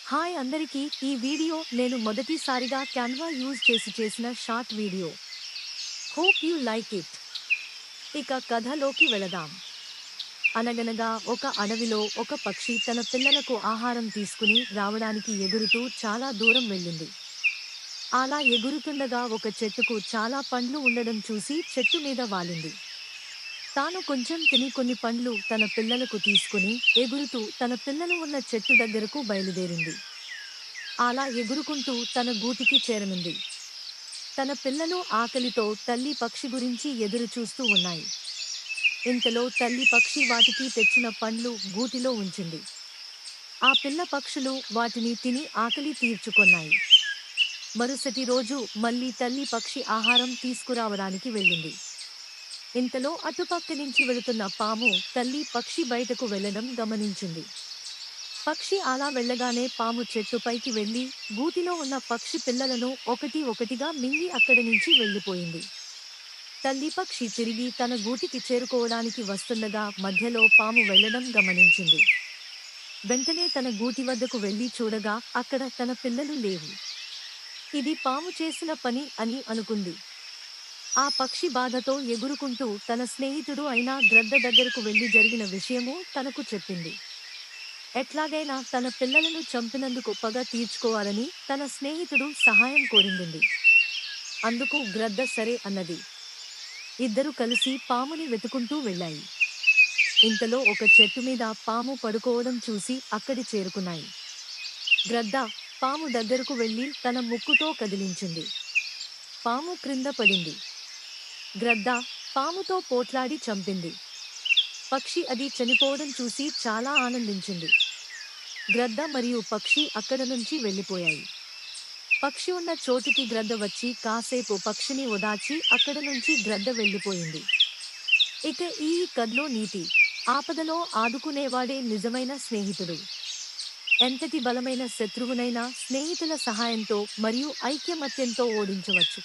Hi అందరికీ ఈ video నేను మొదటిసారిగా క్యాన్వా యూజ్ చేసిన short video. Hope you like it. ఇక కథలోకి వెళదాం. అనగనగా ఒక అడవిలో ఒక పక్షి తన పిల్లలకు ఆహారం తీసుకుని రావడానికి ఎగురుతూ చాలా దూరం వెళ్ళింది. అలా ఎగురుతుండగా ఒక చెట్టుకు చాలా పండ్లు ఉండడం చూసి చెట్టు మీద వాలింది. తాను కొంచెం తిని కొన్ని పండ్లు తన పిల్లలకు తీసుకుని ఎగురుతూ తన పిల్లలు ఉన్న చెట్టు దగ్గరకు బయలుదేరింది. అలా ఎగురుకుంటూ తన గూటికి చేరనుంది. తన పిల్లలు ఆకలితో తల్లి పక్షి గురించి ఎదురు చూస్తూ ఉన్నాయి. ఇంతలో తల్లి పక్షి వాటికి తెచ్చిన పండ్లు గూటిలో ఉంచింది. ఆ పిల్ల పక్షులు వాటిని తిని ఆకలి తీర్చుకొన్నాయి. మరుసటి రోజు మళ్ళీ తల్లి పక్షి ఆహారం తీసుకురావడానికి వెళ్ళింది. ఇంతలో అటుపక్క నుంచి వెళుతున్న పాము తల్లి పక్షి బయటకు వెళ్లడం గమనించింది. పక్షి అలా వెళ్ళగానే పాము చెట్టుపైకి వెళ్లి గూటిలో ఉన్న పక్షి పిల్లలను ఒకటి ఒకటిగా మింగి అక్కడి నుంచి వెళ్ళిపోయింది. తల్లి పక్షి తిరిగి తన గూటికి చేరుకోవడానికి వస్తుండగా మధ్యలో పాము వెళ్లడం గమనించింది. వెంటనే తన గూటి వద్దకు వెళ్లి చూడగా అక్కడ తన పిల్లలు లేవు. ఇది పాము చేసిన పని అని అనుకుంది. ఆ పక్షి బాధతో ఎగురుకుంటూ తన స్నేహితుడు అయిన గ్రద్ద దగ్గరకు వెళ్లి జరిగిన విషయము తనకు చెప్పింది. ఎట్లాగైనా తన పిల్లలను చంపినందుకు పగ తీర్చుకోవాలని తన స్నేహితుడు సహాయం కోరింది. అందుకు గ్రద్ద సరే అన్నది. ఇద్దరు కలిసి పాముని వెతుకుంటూ వెళ్ళాయి. ఇంతలో ఒక చెట్టు మీద పాము పడుకోవడం చూసి అక్కడి చేరుకున్నాయి. గ్రద్ద పాము దగ్గరకు వెళ్లి తన ముక్కుతో కదిలించింది. పాము క్రింద పడింది. గ్రద్ద పాముతో పోట్లాడి చంపింది. పక్షి అది చనిపోవడం చూసి చాలా ఆనందించింది. గ్రద్ద మరియు పక్షి అక్కడ నుంచి వెళ్ళిపోయాయి. పక్షి ఉన్న చోటికి గ్రద్ద వచ్చి కాసేపు పక్షిని ఓదార్చి అక్కడ నుంచి గ్రద్ద వెళ్ళిపోయింది. ఇక ఈ కథలో నీతి: ఆపదలో ఆదుకునేవాడే నిజమైన స్నేహితుడు. ఎంతటి బలమైన శత్రువునైనా స్నేహితుల సహాయంతో మరియు ఐక్యమత్యంతో ఓడించవచ్చు.